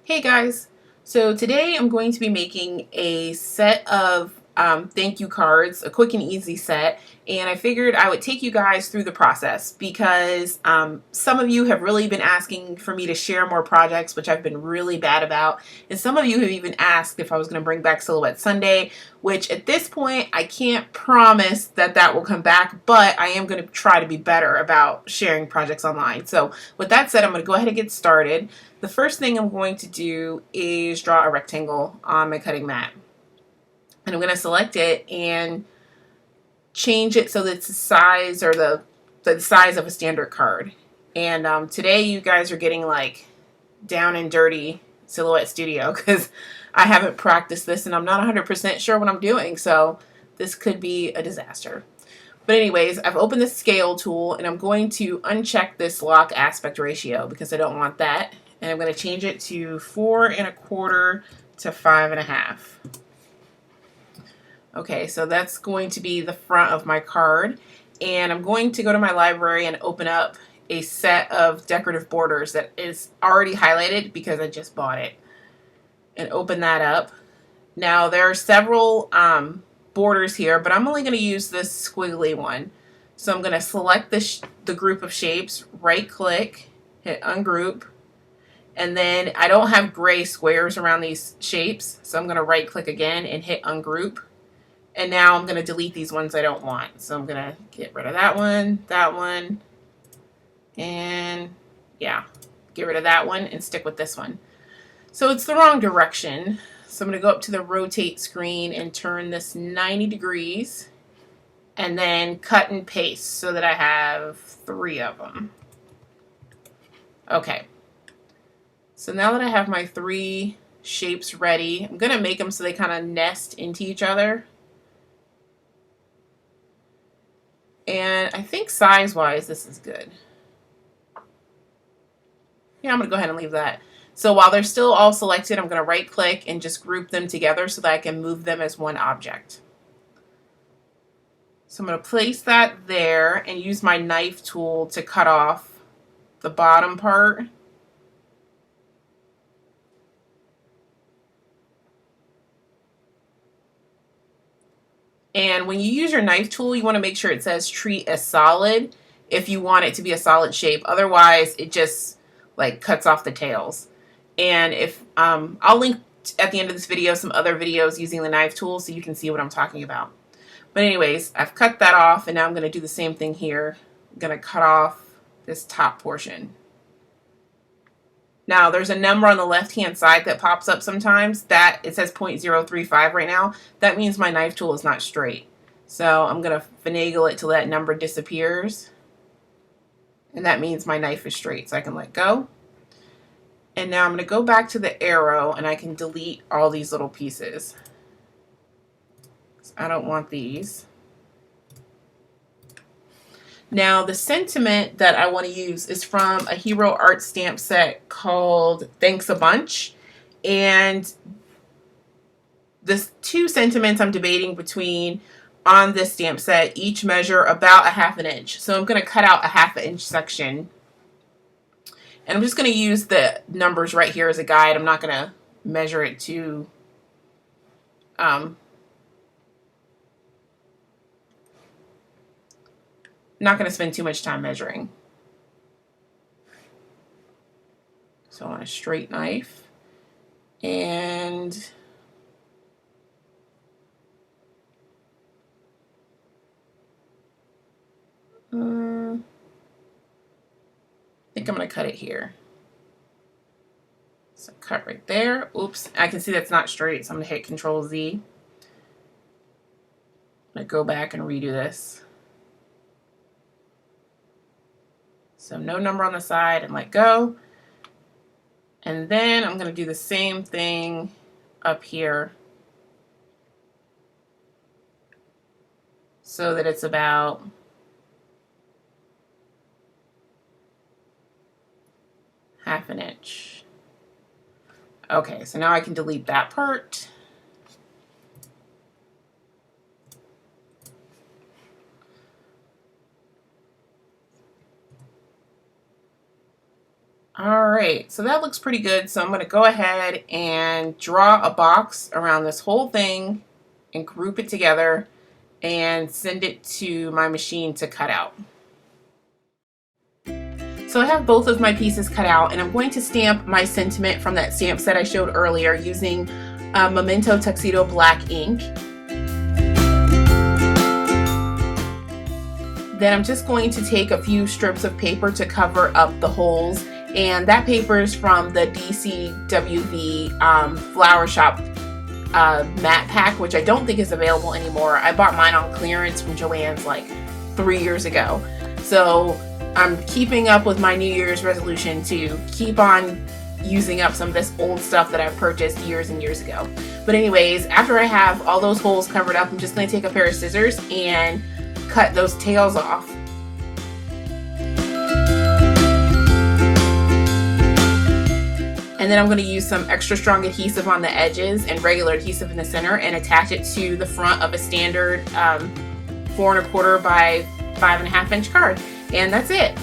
Hey guys, so today I'm going to be making a set of thank you cards, a quick and easy set, and I figured I would take you guys through the process because some of you have really been asking for me to share more projects, which I've been really bad about, and some of you have even asked if I was going to bring back Silhouette Sunday, which at this point I can't promise that that will come back, but I am going to try to be better about sharing projects online. So with that said, I'm going to go ahead and get started. The first thing I'm going to do is draw a rectangle on my cutting mat. And I'm going to select it and change it so that it's the size or the size of a standard card. And today you guys are getting like down and dirty Silhouette Studio because I haven't practiced this and I'm not 100% sure what I'm doing. So this could be a disaster. But anyways, I've opened the scale tool and I'm going to uncheck this lock aspect ratio because I don't want that. And I'm going to change it to 4 1/4 to 5 1/2. Okay, so that's going to be the front of my card. And I'm going to go to my library and open up a set of decorative borders that is already highlighted because I just bought it. And open that up. Now there are several borders here, but I'm only going to use this squiggly one. So I'm going to select the group of shapes, right click, hit ungroup, and then I don't have gray squares around these shapes, so I'm going to right click again and hit ungroup. And now I'm going to delete these ones I don't want. So I'm going to get rid of that one, and yeah, get rid of that one and stick with this one. So it's the wrong direction. So I'm going to go up to the rotate screen and turn this 90 degrees and then cut and paste so that I have 3 of them. Okay. So now that I have my 3 shapes ready, I'm going to make them so they kind of nest into each other. And I think size-wise, this is good. Yeah, I'm going to go ahead and leave that. So while they're still all selected, I'm going to right-click and just group them together so that I can move them as one object. So I'm going to place that there and use my knife tool to cut off the bottom part. And when you use your knife tool, you want to make sure it says treat as solid if you want it to be a solid shape. Otherwise, it just like cuts off the tails. And if I'll link at the end of this video some other videos using the knife tool so you can see what I'm talking about. But anyways, I've cut that off and now I'm going to do the same thing here. I'm going to cut off this top portion. Now, there's a number on the left-hand side that pops up sometimes. That it says 0.035 right now. That means my knife tool is not straight. So I'm going to finagle it till that number disappears. And that means my knife is straight, so I can let go. And now I'm going to go back to the arrow and I can delete all these little pieces. I don't want these. Now, the sentiment that I want to use is from a Hero art stamp set called Thanks a Bunch. And the 2 sentiments I'm debating between on this stamp set each measure about a 1/2 inch. So I'm going to cut out a 1/2 inch section. And I'm just going to use the numbers right here as a guide. I'm not going to measure it to not going to spend too much time measuring. So I want a straight knife. And I think I'm going to cut it here. So cut right there. Oops, I can see that's not straight, so I'm going to hit Control Z. I'm going to go back and redo this. So no number on the side and let go. And then I'm going to do the same thing up here so that it's about half an inch. Okay, so now I can delete that part. All right, so that looks pretty good. So I'm going to go ahead and draw a box around this whole thing and group it together and send it to my machine to cut out. So I have both of my pieces cut out, and I'm going to stamp my sentiment from that stamp set I showed earlier using Memento Tuxedo Black ink. Then I'm just going to take a few strips of paper to cover up the holes, and that paper is from the DCWV Flower Shop matte pack, which I don't think is available anymore. I bought mine on clearance from Joann's like 3 years ago. So I'm keeping up with my New Year's resolution to keep on using up some of this old stuff that I've purchased years and years ago. But anyways, after I have all those holes covered up, I'm just going to take a pair of scissors and cut those tails off. And then I'm going to use some extra strong adhesive on the edges and regular adhesive in the center and attach it to the front of a standard 4 1/4 by 5 1/2 inch card. And that's it.